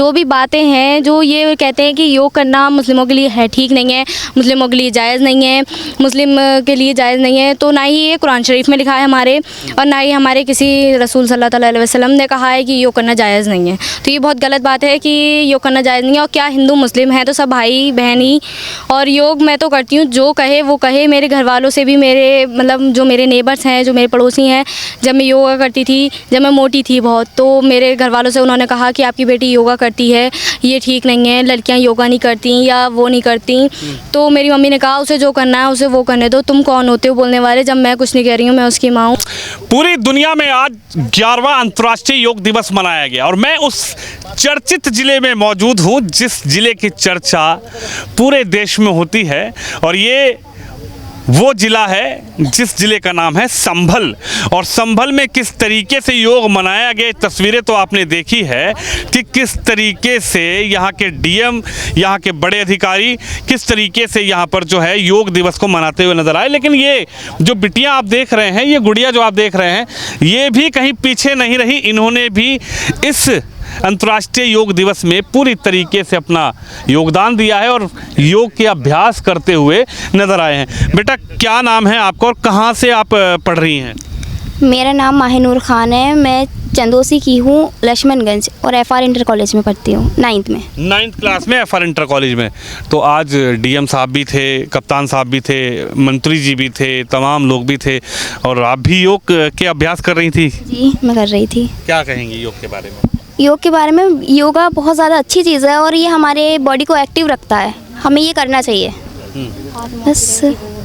जो भी बातें हैं जो ये कहते हैं कि योग करना मुस्लिमों के लिए है ठीक नहीं है, मुस्लिमों के लिए जायज़ नहीं है, मुस्लिम के लिए जायज़ नहीं है, तो ना ही ये कुरान शरीफ में लिखा है हमारे, और ना ही हमारे किसी रसूल सल्लल्लाहु अलैहि वसल्लम ने कहा है कि योग करना जायज़ नहीं है। तो ये बहुत गलत बात है कि योग करना जायज़ नहीं है। और क्या हिंदू मुस्लिम है तो सब भाई बहन ही, और योग मैं तो करती हूँ, जो कहे वो कहे। मेरे घर वालों से भी, मेरे मतलब जो मेरे नेबर्स हैं, जो मेरे पड़ोसी हैं, जब मैं योगा करती थी, जब मैं मोटी थी बहुत, तो मेरे घर वालों से उन्होंने कहा कि आपकी बेटी योगा करती है, ये ठीक नहीं है, लड़कियां योगा नहीं करती या वो नहीं करती। तो मेरी मम्मी ने कहा उसे जो करना है उसे वो करने दो, तुम कौन होते हो बोलने वाले, जब मैं कुछ नहीं कह रही हूँ, मैं उसकी माँ हूँ। पूरी दुनिया में आज 11वां अंतर्राष्ट्रीय योग दिवस मनाया गया और मैं उस चर्चित जिले में मौजूद हूँ जिस जिले की चर्चा पूरे देश में होती है, और ये वो ज़िला है जिस ज़िले का नाम है संभल। और संभल में किस तरीके से योग मनाया गया, तस्वीरें तो आपने देखी है कि किस तरीके से यहाँ के डीएम, यहाँ के बड़े अधिकारी किस तरीके से यहाँ पर जो है योग दिवस को मनाते हुए नजर आए। लेकिन ये जो बिटियाँ आप देख रहे हैं, ये गुड़िया जो आप देख रहे हैं, ये भी कहीं पीछे नहीं रही। इन्होंने भी इस अंतर्राष्ट्रीय योग दिवस में पूरी तरीके से अपना योगदान दिया है और योग के अभ्यास करते हुए नज़र आए हैं। बेटा क्या नाम है आपका और कहाँ से आप पढ़ रही हैं? मेरा नाम माहिनूर खान है, मैं चंदोसी की हूँ, लक्ष्मणगंज, और एफआर इंटर कॉलेज में पढ़ती हूँ, 9th में। 9th क्लास में एफआर इंटर कॉलेज में। तो आज डीएम साहब भी थे, कप्तान साहब भी थे, मंत्री जी भी थे, तमाम लोग भी थे, और आप भी योग के अभ्यास कर रही थी? जी मैं कर रही थी। क्या कहेंगी योग के बारे में? योग के बारे में, योगा बहुत ज़्यादा अच्छी चीज़ है और ये हमारे बॉडी को एक्टिव रखता है, हमें ये करना चाहिए। बस।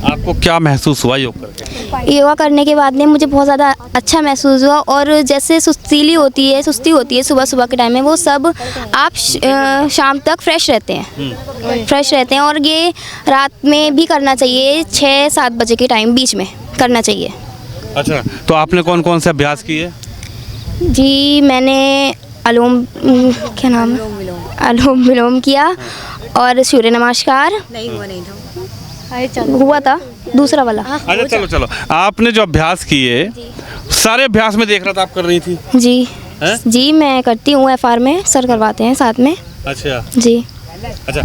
आपको क्या महसूस हुआ योग करके? योगा करने के बाद में मुझे बहुत ज़्यादा अच्छा महसूस हुआ, और जैसे सुस्ती होती है सुबह सुबह के टाइम में, वो सब आप शाम तक फ्रेश रहते हैं, और ये रात में भी करना चाहिए, 6-7 बजे के टाइम बीच में करना चाहिए। अच्छा, तो आपने कौन कौन से अभ्यास किए? जी मैंने क्या नाम है, अनुलोम विलोम किया, और सूर्य नमस्कार हुआ था दूसरा वाला। अच्छा चलो, आपने जो अभ्यास किए सारे अभ्यास में देख रहा था आप कर रही थी? जी है? जी मैं करती हूँ, एफआर में सर करवाते हैं साथ में। अच्छा जी। अच्छा,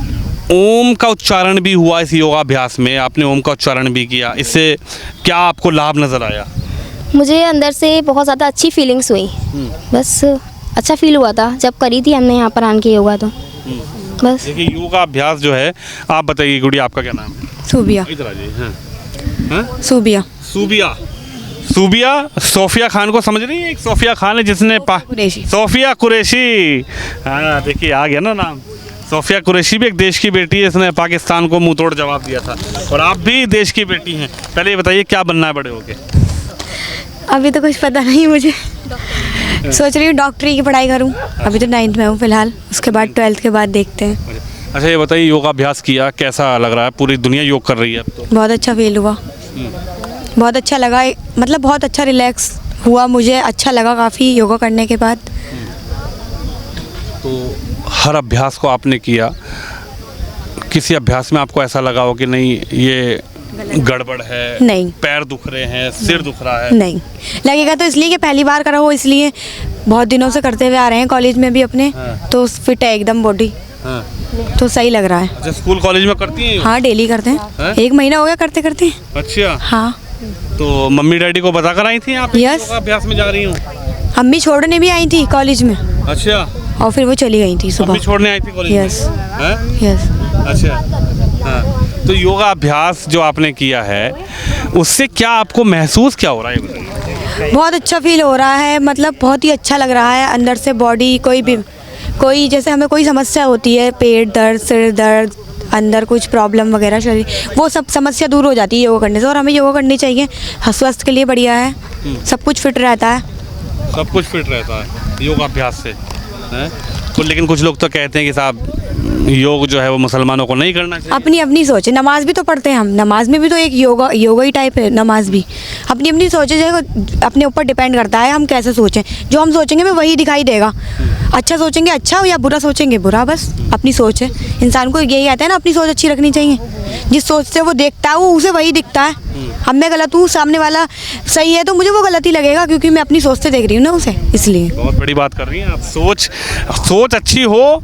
ओम का उच्चारण भी हुआ इस योगाभ्यास में, आपने ओम का उच्चारण भी किया, इससे क्या आपको लाभ नज़र आया? मुझे अंदर से बहुत ज़्यादा अच्छी फीलिंग्स हुई, बस अच्छा फील हुआ था जब करी थी हमने यहाँ पर आन के योगा, तो बस। देखिए योगाभ्यास जो है, आप बताइए गुड़िया आपका क्या नाम है? सूबिया। इधर आ जाइए। हाँ? सूबिया। सूबिया सोफिया खान को समझ रही है? एक सोफिया खान है जिसने कुरैशी। सोफिया कुरैशी, हाँ देखिए आ गया ना नाम। सोफिया कुरैशी भी एक देश की बेटी है, इसने पाकिस्तान को मुंह तोड़ जवाब दिया था, और आप भी देश की बेटी हैं। पहले ये बताइए क्या बनना है बड़े होके? अभी तो कुछ पता नहीं मुझे, सोच रही हूँ डॉक्टरी की पढ़ाई करूँ। अभी तो 9th में हूँ फिलहाल, उसके बाद 12th के बाद देखते हैं। अच्छा ये बताइए योगाभ्यास किया, कैसा लग रहा है? पूरी दुनिया योग कर रही है अब तो। बहुत अच्छा फील हुआ, बहुत अच्छा लगा, मतलब बहुत अच्छा रिलैक्स हुआ, मुझे अच्छा लगा काफ़ी योगा करने के बाद। तो हर अभ्यास को आपने किया, किसी अभ्यास में आपको ऐसा लगा हो कि नहीं ये गड़बड़ है? नहीं। पैर दुख रहे हैं, सिर दुख रहा है? नहीं लगेगा तो इसलिए कि पहली बार करा हो, इसलिए बहुत दिनों से करते हुए आ रहे हैं कॉलेज में भी अपने। हाँ। तो फिट है एकदम बॉडी। हाँ। तो सही लग रहा है। अच्छा स्कूल कॉलेज में करती हैं? हाँ डेली करते हैं। हाँ? 1 महीना हो गया करते करते। अच्छा हाँ। तो मम्मी डैडी को बता कर आई थी आप यस। अभ्यास में जा रही हूँ? अम्मी छोड़ने भी आई थी कॉलेज में। अच्छा, और फिर वो चली गई थी सुबह। मम्मी छोड़ने आई थी कॉलेज में? यस। हैं? यस। अच्छा हाँ, तो योगा अभ्यास जो आपने किया है उससे क्या आपको महसूस क्या हो रहा है? बहुत अच्छा फील हो रहा है, मतलब बहुत ही अच्छा लग रहा है अंदर से। बॉडी कोई जैसे हमें कोई समस्या होती है, पेट दर्द, सिर दर्द, अंदर कुछ प्रॉब्लम वगैरह शरीर, वो सब समस्या दूर हो जाती है योगा करने से। और हमें योगा करनी चाहिए, स्वास्थ्य के लिए बढ़िया है, सब कुछ फिट रहता है। सब कुछ फिट रहता है योगाभ्यास से, हैं? तो लेकिन कुछ लोग तो कहते हैं कि साहब योग जो है वो मुसलमानों को नहीं करना चाहिए? अपनी अपनी सोच है। नमाज भी तो पढ़ते हैं हम, नमाज में भी तो एक योगा ही टाइप है नमाज भी। अपनी अपनी सोच है, अपने ऊपर डिपेंड करता है हम कैसे सोचें। जो हम सोचेंगे हमें वही दिखाई देगा। अच्छा सोचेंगे अच्छा, या बुरा सोचेंगे बुरा, बस अपनी सोच है। इंसान को यही आता है ना, अपनी सोच अच्छी रखनी चाहिए। जिस सोच से वो देखता है वो उसे वही दिखता है। अब मैं गलत हूँ, सामने वाला सही है, तो मुझे वो गलत ही लगेगा, क्योंकि मैं अपनी सोच से देख रही हूँ ना उसे, इसलिए। बहुत बड़ी बात कर रही हैं आप। सोच अच्छी हो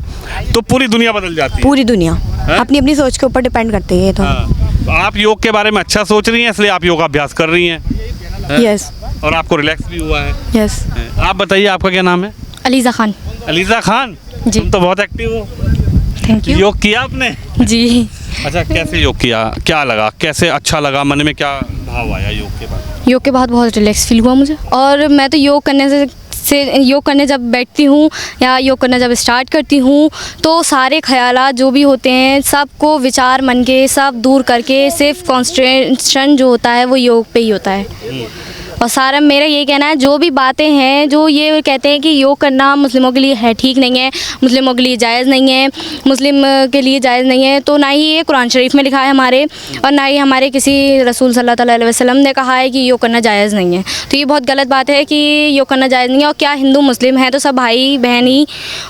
तो पूरी दुनिया बदल जाती है। पूरी दुनिया अपनी अपनी सोच के ऊपर डिपेंड करती है। तो हाँ। आप योग के बारे में अच्छा सोच रही हैं, इसलिए आप योगाभ्यास कर रही हैं। यस। और आपको रिलैक्स भी हुआ है। यस। आप बताइए, आपका क्या नाम है? अलीज़ा खान। अलीज़ा खान जी। तुम तो बहुत एक्टिव हो। Thank you. योग किया आपने? जी। अच्छा, कैसे योग किया, क्या लगा, कैसे अच्छा लगा, मन में क्या भाव आया योग के बाद? योग के बाद बहुत रिलैक्स फील हुआ मुझे। और मैं तो योग करने से योग करने जब बैठती हूँ या योग करना जब स्टार्ट करती हूँ, तो सारे ख्यालात जो भी होते हैं सबको, विचार मन के सब दूर करके सिर्फ कॉन्सेंट्रेशन जो होता है वो योग पे ही होता है। और सारा मेरा ये कहना है, जो भी बातें हैं जो ये कहते हैं कि योग करना मुस्लिमों के लिए है ठीक नहीं है, मुस्लिमों के लिए जायज़ नहीं है, मुस्लिम के लिए जायज़ नहीं है, तो ना ही ये कुरान शरीफ में लिखा है हमारे, और ना ही हमारे किसी रसूल सल्लल्लाहु अलैहि वसल्लम ने कहा है कि योग करना जायज़ नहीं है। तो ये बहुत गलत बात है कि योग करना जायज़ नहीं है। और क्या हिंदू मुस्लिम है तो सब भाई बहन ही।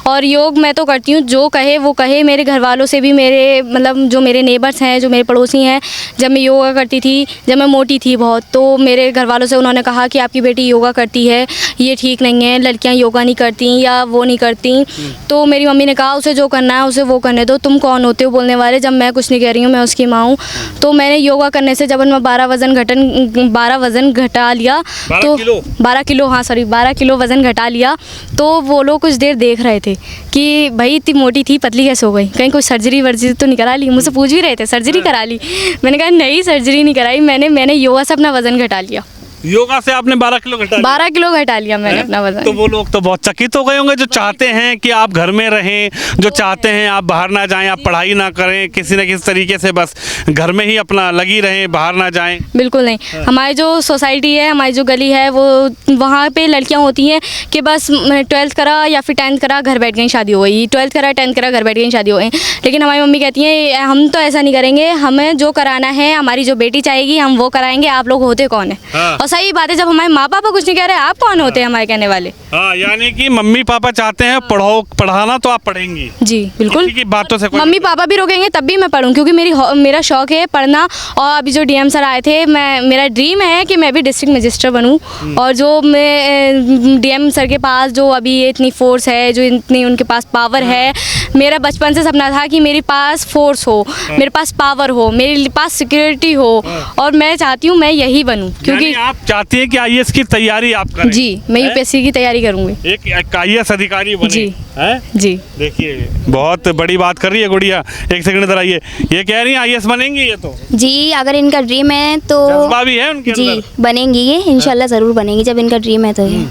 और योग मैं तो करती हूँ, जो कहे वो कहे। मेरे घर वालों से भी, मेरे मतलब जो मेरे नेबर्स हैं, जो मेरे पड़ोसी हैं, जब मैं योगा करती थी, जब मैं मोटी थी बहुत, तो मेरे घर वालों से उन्होंने कहा कि आपकी बेटी योगा करती है, ये ठीक नहीं है, लड़कियां योगा नहीं करती या वो नहीं करती। तो मेरी मम्मी ने कहा उसे जो करना है उसे वो करने दो, तुम कौन होते हो बोलने वाले, जब मैं कुछ नहीं कह रही हूँ, मैं उसकी माँ हूँ। तो मैंने योगा करने से जब मैं 12 वज़न घटा लिया, तो 12 किलो, हाँ सॉरी 12 किलो वज़न घटा लिया। तो वो लोग कुछ देर देख रहे थे कि भाई इतनी मोटी थी, पतली कैसे हो गई, कहीं कोई सर्जरी वर्जरी तो नहीं करा ली। मुझसे पूछ भी रहे थे सर्जरी करा ली, मैंने कहा नहीं सर्जरी नहीं कराई, मैंने योगा से अपना वज़न घटा लिया। योगा से आपने 12 किलो घटा लिया? 12 किलो घटा लिया मैंने अपना वजन। तो वो लोग तो बहुत चकित हो गए होंगे, जो चाहते हैं कि आप घर में रहें, जो चाहते हैं आप बाहर ना जाएं, आप पढ़ाई ना करें, किसी न किसी तरीके से बस घर में ही अपना लगी रहें, बाहर ना जाएं। बिल्कुल नहीं। हमारी जो सोसाइटी है, हमारी जो गली है, वो वहाँ पे लड़कियाँ होती हैं कि बस 12th करा या फिर 10th करा, घर बैठ गई शादी हो गई, 12th करा 10th करा, घर बैठ गई शादी हो गई। लेकिन हमारी मम्मी कहती हैं हम तो ऐसा नहीं करेंगे, हमें जो कराना है, हमारी जो बेटी चाहेगी हम वो कराएंगे, आप लोग होते कौन है? हाँ। और सही बात है, जब हमारे माँ पापा कुछ नहीं कह रहे, आप कौन होते हैं हमारे कहने वाले? हाँ, यानी कि मम्मी पापा चाहते हैं पढ़ाना तो आप पढ़ेंगी। जी बिल्कुल। किसी की बातों से मम्मी पापा भी रोकेंगे तब भी मैं पढ़ूँ, क्योंकि मेरा शौक है पढ़ना। और अभी जो डीएम सर आए थे, मेरा ड्रीम है कि मैं भी डिस्ट्रिक्ट मजिस्ट्रेट बनूँ। और जो मैं डीएम सर के पास जो अभी इतनी फोर्स है, जो इतनी उनके पास पावर है, मेरा बचपन से सपना था कि मेरे पास फोर्स हो, मेरे पास पावर हो, मेरे पास सिक्योरिटी हो, और मैं चाहती हूँ मैं यही बनूँ। क्योंकि आप चाहती हैं कि आईएएस की तैयारी आप करें? जी, मैं यूपीएससी की तैयारी करूँगी, एक आईएएस अधिकारी बने। जी हैं? जी। देखिए बहुत बड़ी बात कर रही है गुड़िया। एक सेकंड इधर आइए, ये कह रही हैं आईएएस बनेंगी ये तो? जी, अगर इनका ड्रीम है तो जज्बा भी है उनके जी अंदर? बनेंगी ये, इंशाल्लाह ज़रूर बनेंगी जब इनका ड्रीम है तो। ये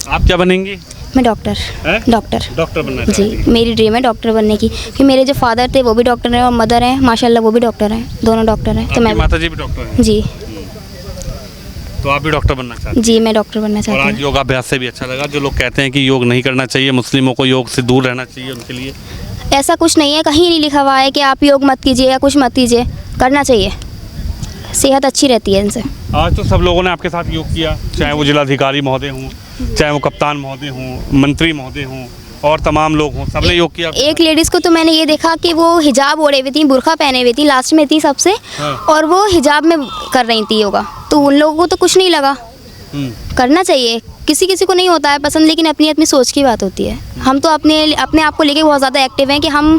आप क्या बनेंगी? मैं डॉक्टर बनना जी, चाहती हैं? मेरी ड्रीम है डॉक्टर बनने की, क्योंकि मेरे जो फादर थे वो भी डॉक्टर हैं और मदर हैं, माशाल्लाह वो भी डॉक्टर हैं, दोनों डॉक्टर हैं। तो आपकी मैं माता जी भी डॉक्टर हैं? जी तो आप भी डॉक्टर बनना चाहती हैं? जी, मैं डॉक्टर बनना और चाहती आज हूँ। योगाभ्यास से भी अच्छा लगा। जो लोग कहते हैं कि योग नहीं करना चाहिए, मुस्लिमों को योग से दूर रहना चाहिए, उनके लिए ऐसा कुछ नहीं है, कहीं नहीं लिखा हुआ है कि आप योग मत कीजिए या कुछ मत कीजिए, करना चाहिए, सेहत अच्छी रहती है इनसे। आज तो सब लोगों ने आपके साथ योग किया, चाहे वो जिलाधिकारी महोदय हों, चाहे वो कप्तान महोदय हों, मंत्री महोदय हों, और तमाम लोग हों, सबने योग किया। एक लेडीज़ को तो मैंने ये देखा कि वो हिजाब ओढ़े हुई थी, बुर्का पहने हुई थी, लास्ट में थी सबसे, और वो हिजाब में कर रही थी योगा, तो उन लोगों को तो कुछ नहीं लगा। करना चाहिए, किसी किसी को नहीं होता है पसंद, लेकिन अपनी अपनी सोच की बात होती है। हम तो अपने आप को लेके बहुत ज़्यादा एक्टिव हैं कि हम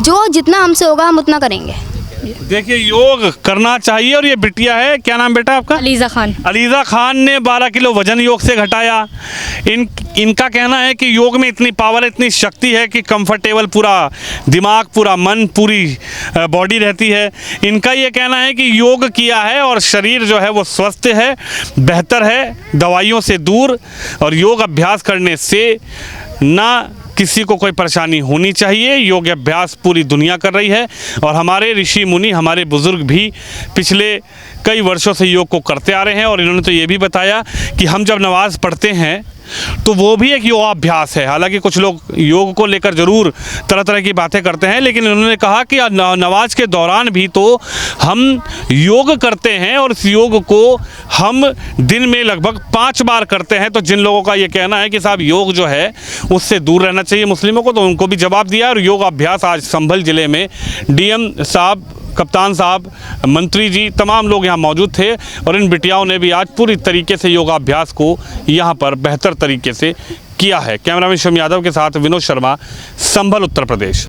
जो जितना हमसे होगा हम उतना करेंगे। देखिए योग करना चाहिए। और ये बिटिया है, क्या नाम बेटा आपका? अलीज़ा खान। अलीज़ा खान ने 12 किलो वजन योग से घटाया। इनका कहना है कि योग में इतनी पावर, इतनी शक्ति है कि कंफर्टेबल पूरा दिमाग, पूरा मन, पूरी बॉडी रहती है। इनका ये कहना है कि योग किया है और शरीर जो है वो स्वस्थ है, बेहतर है, दवाइयों से दूर, और योग अभ्यास करने से ना किसी को कोई परेशानी होनी चाहिए। योग अभ्यास पूरी दुनिया कर रही है, और हमारे ऋषि मुनि, हमारे बुज़ुर्ग भी पिछले कई वर्षों से योग को करते आ रहे हैं। और इन्होंने तो ये भी बताया कि हम जब नमाज़ पढ़ते हैं तो वो भी एक योगाभ्यास है। हालांकि कुछ लोग योग को लेकर ज़रूर तरह तरह की बातें करते हैं, लेकिन उन्होंने कहा कि नमाज के दौरान भी तो हम योग करते हैं और इस योग को हम दिन में लगभग 5 बार करते हैं। तो जिन लोगों का ये कहना है कि साहब योग जो है उससे दूर रहना चाहिए मुस्लिमों को, तो उनको भी जवाब दिया। और योगाभ्यास आज संभल ज़िले में डीएम साहब, कप्तान साहब, मंत्री जी, तमाम लोग यहाँ मौजूद थे और इन बिटियाओं ने भी आज पूरी तरीके से योगाभ्यास को यहाँ पर बेहतर तरीके से किया है। कैमरामैन शम यादव के साथ विनोद शर्मा, संभल, उत्तर प्रदेश।